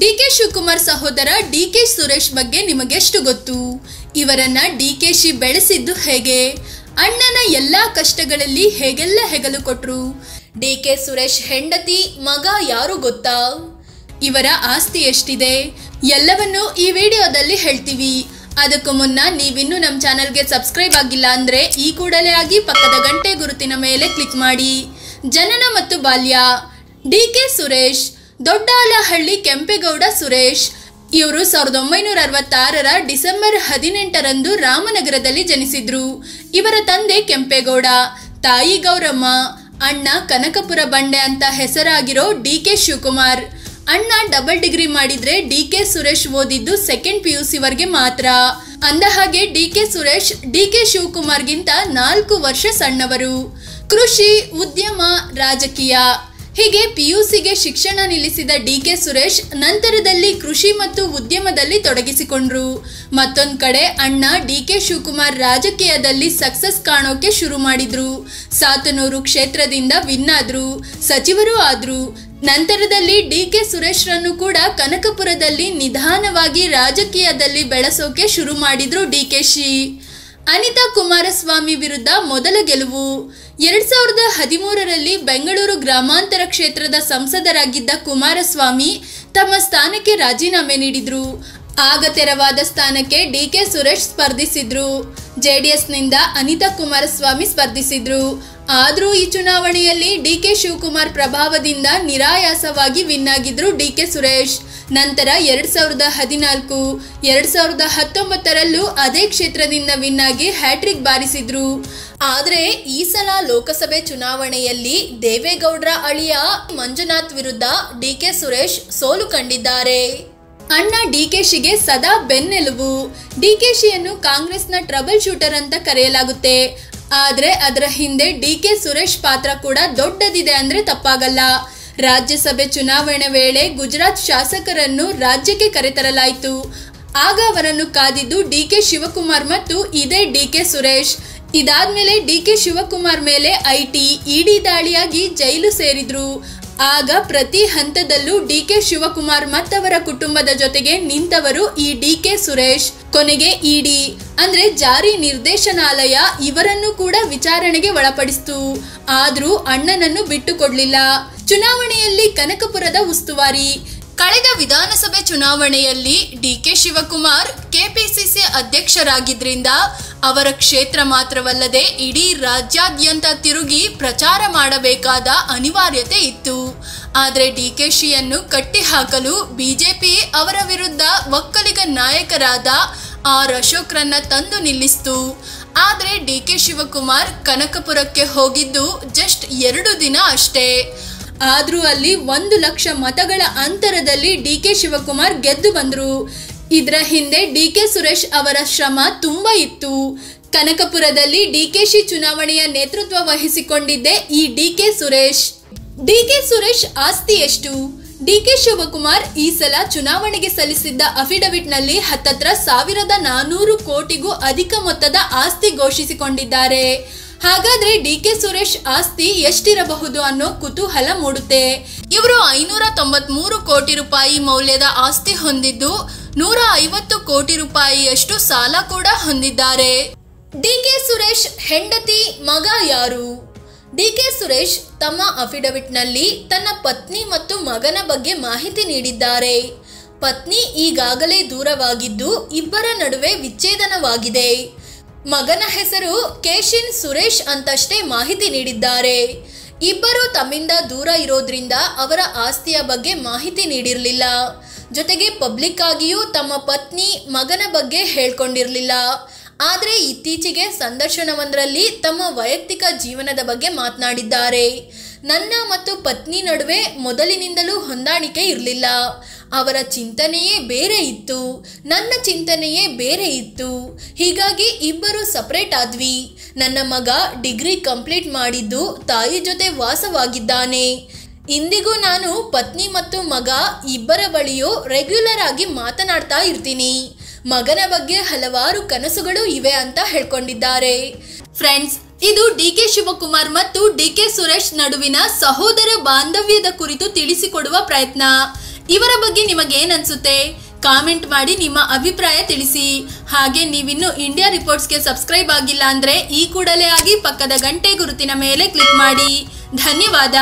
DK Shivakumar ಸಹೋದರ DK Suresh ಬಗ್ಗೆ ನಿಮಗೆಷ್ಟು ಗೊತ್ತು? ಇವರನ್ನ ಡಿಕೆಶಿ ಬೆಳೆಸಿದ್ದು ಹೇಗೆ? ಅಣ್ಣನ ಎಲ್ಲಾ ಕಷ್ಟಗಳಲ್ಲಿ ಹೇಗೆಲ್ಲ ಹೆಗಲು ಕೊಟ್ರು? ಡಿಕೆ ಸುರೇಶ್ ಹೆಂಡತಿ ಮಗ ಯಾರು ಗೊತ್ತಾ? ಇವರ ಆಸ್ತಿ ಎಷ್ಟಿದೆ? ಎಲ್ಲವನ್ನು ಈ ವಿಡಿಯೋದಲ್ಲಿ ಹೇಳ್ತೀವಿ. ಅದಕ್ಕೂ ಮುನ್ನ ನೀವಿನ್ನೂ ನಮ್ಮ ಚಾನೆಲ್ಗೆ ಸಬ್ಸ್ಕ್ರೈಬ್ ಆಗಿಲ್ಲ ಅಂದ್ರೆ ಈ ಕೂಡಲೇ ಆಗಿ ಪಕ್ಕದ ಗಂಟೆ ಗುರುತಿನ ಮೇಲೆ ಕ್ಲಿಕ್ ಮಾಡಿ. ಜನನ ಮತ್ತು ಬಾಲ್ಯ. ಡಿಕೆ ಸುರೇಶ್ ದೊಡ್ಡಾಲಹಳ್ಳಿ ಕೆಂಪೇಗೌಡ ಸುರೇಶ್ ಇವರು 1966ರ ಡಿಸೆಂಬರ್ 18ರಂದು ರಾಮನಗರದಲ್ಲಿ ಜನಿಸಿದ್ರು. ಇವರ ತಂದೆ ಕೆಂಪೇಗೌಡ, ತಾಯಿ ಗೌರಮ್ಮ, ಅಣ್ಣ ಕನಕಪುರ ಬಂಡೆ ಅಂತ ಹೆಸರಾಗಿರೋ ಡಿಕೆ ಶಿವಕುಮಾರ್. ಅಣ್ಣ ಡಬಲ್ ಡಿಗ್ರಿ ಮಾಡಿದ್ರೆ ಡಿಕೆ ಸುರೇಶ್ ಓದಿದ್ದು ಸೆಕೆಂಡ್ PUC ವರೆಗೆ ಮಾತ್ರ. ಅಂದ ಹಾಗೆ ಡಿಕೆ ಸುರೇಶ್ ಡಿಕೆ ಶಿವಕುಮಾರ್ಗಿಂತ 4 ವರ್ಷ ಸಣ್ಣವರು. ಕೃಷಿ, ಉದ್ಯಮ, ರಾಜಕೀಯ ಹೀಗೆ PUCಗೆ ಶಿಕ್ಷಣ ನಿಲ್ಲಿಸಿದ ಡಿಕೆ ಸುರೇಶ್ ನಂತರದಲ್ಲಿ ಕೃಷಿ ಮತ್ತು ಉದ್ಯಮದಲ್ಲಿ ತೊಡಗಿಸಿಕೊಂಡ್ರು. ಮತ್ತೊಂದು ಕಡೆ ಅಣ್ಣ ಡಿಕೆ ಶಿವಕುಮಾರ್ ರಾಜಕೀಯದಲ್ಲಿ ಸಕ್ಸಸ್ ಕಾಣೋಕೆ ಶುರು ಮಾಡಿದ್ರು. ಸಾತನೂರು ಕ್ಷೇತ್ರದಿಂದ ವಿನ್ ಆದ್ರು, ಸಚಿವರು ಆದ್ರು. ನಂತರದಲ್ಲಿ ಡಿಕೆ ಸುರೇಶ್ರನ್ನು ಕೂಡ ಕನಕಪುರದಲ್ಲಿ ನಿಧಾನವಾಗಿ ರಾಜಕೀಯದಲ್ಲಿ ಬೆಳೆಸೋಕೆ ಶುರು ಮಾಡಿದ್ರು ಡಿಕೆಶಿ. ಅನಿತಾ ಕುಮಾರಸ್ವಾಮಿ ವಿರುದ್ಧ ಮೊದಲ ಗೆಲುವು. 2013ರಲ್ಲಿ ಬೆಂಗಳೂರು ಗ್ರಾಮಾಂತರ ಕ್ಷೇತ್ರದ ಸಂಸದರಾಗಿದ್ದ ಕುಮಾರಸ್ವಾಮಿ ತಮ್ಮ ಸ್ಥಾನಕ್ಕೆ ರಾಜೀನಾಮೆ ನೀಡಿದ್ರು. ಆಗ ತೆರವಾದ ಸ್ಥಾನಕ್ಕೆ ಡಿಕೆ ಸುರೇಶ್ ಸ್ಪರ್ಧಿಸಿದ್ರು. JDSನಿಂದ ಅನಿತಾ ಕುಮಾರಸ್ವಾಮಿ ಸ್ಪರ್ಧಿಸಿದ್ರು. ಆದ್ರೂ ಈ ಚುನಾವಣೆಯಲ್ಲಿ ಡಿಕೆ ಶಿವಕುಮಾರ್ ಪ್ರಭಾವದಿಂದ ನಿರಾಯಾಸವಾಗಿ ವಿನ್ ಆಗಿದ್ರು ಡಿಕೆ ಸುರೇಶ್. ನಂತರ 2014, 2019ರಲ್ಲೂ ಅದೇ ಕ್ಷೇತ್ರದಿಂದ ವಿನ್ ಆಗಿ ಹ್ಯಾಟ್ರಿಕ್ ಬಾರಿಸಿದ್ರು. ಆದ್ರೆ ಈ ಸಲ ಲೋಕಸಭೆ ಚುನಾವಣೆಯಲ್ಲಿ ದೇವೇಗೌಡರ ಅಳಿಯ ಮಂಜುನಾಥ್ ವಿರುದ್ಧ ಡಿಕೆ ಸುರೇಶ್ ಸೋಲು ಕಂಡಿದ್ದಾರೆ. ಅಣ್ಣ ಡಿಕೆಶಿಗೆ ಸದಾ ಬೆನ್ನೆಲುಬು. ಡಿಕೆಶಿಯನ್ನು ಕಾಂಗ್ರೆಸ್ನ ಟ್ರಬಲ್ ಶೂಟರ್ ಅಂತ ಕರೆಯಲಾಗುತ್ತೆ. ಆದ್ರೆ ಅದರ ಹಿಂದೆ ಡಿಕೆ ಸುರೇಶ್ ಪಾತ್ರ ಕೂಡ ದೊಡ್ಡದಿದೆ ಅಂದ್ರೆ ತಪ್ಪಾಗಲ್ಲ. ರಾಜ್ಯಸಭೆ ಚುನಾವಣೆ ವೇಳೆ ಗುಜರಾತ್ ಶಾಸಕರನ್ನು ರಾಜ್ಯಕ್ಕೆ ಕರೆತರಲಾಯಿತು. ಆಗ ಅವರನ್ನು ಕಾದಿದ್ದು ಡಿಕೆ ಶಿವಕುಮಾರ್ ಮತ್ತು ಇದೇ ಡಿಕೆ ಸುರೇಶ್. ಇದಾದ್ಮೇಲೆ ಡಿಕೆ ಶಿವಕುಮಾರ್ ಮೇಲೆ IT, ED ದಾಳಿಯಾಗಿ ಜೈಲು ಸೇರಿದ್ರು. ಆಗ ಪ್ರತಿ ಹಂತದಲ್ಲೂ ಡಿಕೆ ಶಿವಕುಮಾರ್ ಮತ್ತವರ ಕುಟುಂಬದ ಜೊತೆಗೆ ನಿಂತವರು ಈ ಡಿಕೆ ಸುರೇಶ್. ಕೊನೆಗೆ ED ಅಂದ್ರೆ ಜಾರಿ ನಿರ್ದೇಶನಾಲಯ ಇವರನ್ನು ಕೂಡ ವಿಚಾರಣೆಗೆ ಒಳಪಡಿಸಿತು. ಆದ್ರೂ ಅಣ್ಣನನ್ನು ಬಿಟ್ಟುಕೊಡ್ಲಿಲ್ಲ. ಚುನಾವಣೆಯಲ್ಲಿ ಕನಕಪುರದ ಉಸ್ತುವಾರಿ. ಕಳೆದ ವಿಧಾನಸಭೆ ಚುನಾವಣೆಯಲ್ಲಿ ಡಿಕೆ ಶಿವಕುಮಾರ್ KPCC ಅಧ್ಯಕ್ಷರಾಗಿದ್ರಿಂದ ಅವರ ಕ್ಷೇತ್ರ ಮಾತ್ರವಲ್ಲದೆ ಇಡೀ ರಾಜ್ಯಾದ್ಯಂತ ತಿರುಗಿ ಪ್ರಚಾರ ಮಾಡಬೇಕಾದ ಅನಿವಾರ್ಯತೆ ಇತ್ತು. ಆದರೆ ಡಿಕೆಶಿಯನ್ನು ಕಟ್ಟಿಹಾಕಲು ಬಿಜೆಪಿ ಅವರ ವಿರುದ್ಧ ಒಕ್ಕಲಿಗ ನಾಯಕರಾದ ಆರ್ ಅಶೋಕ್ರನ್ನ ತಂದು ನಿಲ್ಲಿಸಿತು. ಆದರೆ ಡಿಕೆ ಶಿವಕುಮಾರ್ ಕನಕಪುರಕ್ಕೆ ಹೋಗಿದ್ದು ಜಸ್ಟ್ 2 ದಿನ ಅಷ್ಟೇ. ಆದ್ರೂ ಅಲ್ಲಿ 1 ಲಕ್ಷ ಮತಗಳ ಅಂತರದಲ್ಲಿ ಡಿಕೆ ಶಿವಕುಮಾರ್ ಗೆದ್ದು ಬಂದ್ರು. ಇದರ ಹಿಂದೆ ಡಿಕೆ ಸುರೇಶ್ ಅವರ ಶ್ರಮ ತುಂಬಾ ಇತ್ತು. ಕನಕಪುರದಲ್ಲಿ ಡಿಕೆಶಿ ಚುನಾವಣೆಯ ನೇತೃತ್ವ ವಹಿಸಿಕೊಂಡಿದ್ದೆ ಈ ಡಿಕೆ ಸುರೇಶ್. ಡಿಕೆ ಸುರೇಶ್ ಆಸ್ತಿ ಎಷ್ಟು? ಡಿಕೆ ಶಿವಕುಮಾರ್ ಈ ಸಲ ಚುನಾವಣೆಗೆ ಸಲ್ಲಿಸಿದ್ದ ಅಫಿಡವಿಟ್ ನಲ್ಲಿ ಹತ್ತತ್ರ 1400 ಕೋಟಿಗೂ ಅಧಿಕ ಮೊತ್ತದ ಆಸ್ತಿ ಘೋಷಿಸಿಕೊಂಡಿದ್ದಾರೆ. ಹಾಗಾದ್ರೆ ಡಿಕೆ ಸುರೇಶ್ ಆಸ್ತಿ ಎಷ್ಟಿರಬಹುದು ಅನ್ನೋ ಕುತೂಹಲ ಮೂಡುತ್ತೆ. ಇವರು 593 ಕೋಟಿ ರೂಪಾಯಿ ಮೌಲ್ಯದ ಆಸ್ತಿ ಹೊಂದಿದ್ದು 150 ಕೋಟಿ ರೂಪಾಯಿಯಷ್ಟು ಸಾಲ ಕೂಡ ಹೊಂದಿದ್ದಾರೆ. ಡಿಕೆ ಸುರೇಶ್ ಹೆಂಡತಿ ಮಗ ಯಾರು? ಡಿಕೆ ಸುರೇಶ್ ತಮ್ಮ ಅಫಿಡವಿಟ್ ನಲ್ಲಿ ತನ್ನ ಪತ್ನಿ ಮತ್ತು ಮಗನ ಬಗ್ಗೆ ಮಾಹಿತಿ ನೀಡಿದ್ದಾರೆ. ಪತ್ನಿ ಈಗಾಗಲೇ ದೂರವಾಗಿದ್ದು ಇಬ್ಬರ ನಡುವೆ ವಿಚ್ಛೇದನವಾಗಿದೆ. ಮಗನ ಹೆಸರು ಕೇಶಿನ್ ಸುರೇಶ್ ಅಂತಷ್ಟೇ ಮಾಹಿತಿ ನೀಡಿದ್ದಾರೆ. ಇಬ್ಬರು ತಮ್ಮಿಂದ ದೂರ ಇರೋದ್ರಿಂದ ಅವರ ಆಸ್ತಿಯ ಬಗ್ಗೆ ಮಾಹಿತಿ ನೀಡಿರಲಿಲ್ಲ. ಜೊತೆಗೆ ಪಬ್ಲಿಕ್ ಆಗಿಯೂ ತಮ್ಮ ಪತ್ನಿ ಮಗನ ಬಗ್ಗೆ ಹೇಳ್ಕೊಂಡಿರಲಿಲ್ಲ. ಆದರೆ ಇತ್ತೀಚೆಗೆ ಸಂದರ್ಶನವೊಂದರಲ್ಲಿ ತಮ್ಮ ವೈಯಕ್ತಿಕ ಜೀವನದ ಬಗ್ಗೆ ಮಾತನಾಡಿದ್ದಾರೆ. ನನ್ನ ಮತ್ತು ಪತ್ನಿ ನಡುವೆ ಮೊದಲಿನಿಂದಲೂ ಹೊಂದಾಣಿಕೆ ಇರಲಿಲ್ಲ. ಅವರ ಚಿಂತನೆಯೇ ಬೇರೆ ಇತ್ತು, ನನ್ನ ಚಿಂತನೆಯೇ ಬೇರೆ ಇತ್ತು. ಹೀಗಾಗಿ ಇಬ್ಬರು ಸಪರೇಟ್ ಆದ್ವಿ. ನನ್ನ ಮಗ ಡಿಗ್ರಿ ಕಂಪ್ಲೀಟ್ ಮಾಡಿದ್ದು ತಾಯಿ ಜೊತೆ ವಾಸವಾಗಿದ್ದಾನೆ. ಇಂದಿಗೂ ನಾನು ಪತ್ನಿ ಮತ್ತು ಮಗ ಇಬ್ಬರ ಬಳಿಯೂ ರೆಗ್ಯುಲರ್ ಆಗಿ ಮಾತನಾಡ್ತಾ ಇರ್ತೀನಿ. ಮಗನ ಬಗ್ಗೆ ಹಲವಾರು ಕನಸುಗಳು ಇವೆ ಅಂತ ಹೇಳ್ಕೊಂಡಿದ್ದಾರೆ. ಫ್ರೆಂಡ್ಸ್, ಇದು ಡಿಕೆ ಶಿವಕುಮಾರ್ ಮತ್ತು ಡಿಕೆ ಸುರೇಶ್ ನಡುವಿನ ಸಹೋದರ ಬಾಂಧವ್ಯದ ಕುರಿತು ತಿಳಿಸಿಕೊಡುವ ಪ್ರಯತ್ನ. ಇವರ ಬಗ್ಗೆ ನಿಮಗೇನ್ ಅನ್ಸುತ್ತೆ? ಕಾಮೆಂಟ್ ಮಾಡಿ ನಿಮ್ಮ ಅಭಿಪ್ರಾಯ ತಿಳಿಸಿ. ಹಾಗೆ ನೀವಿನ್ನು ಇಂಡಿಯಾ ರಿಪೋರ್ಟ್ಸ್ಗೆ ಸಬ್ಸ್ಕ್ರೈಬ್ ಆಗಿಲ್ಲ ಅಂದ್ರೆ ಈ ಕೂಡಲೇ ಆಗಿ ಪಕ್ಕದ ಗಂಟೆ ಗುರುತಿನ ಮೇಲೆ ಕ್ಲಿಕ್ ಮಾಡಿ. ಧನ್ಯವಾದ.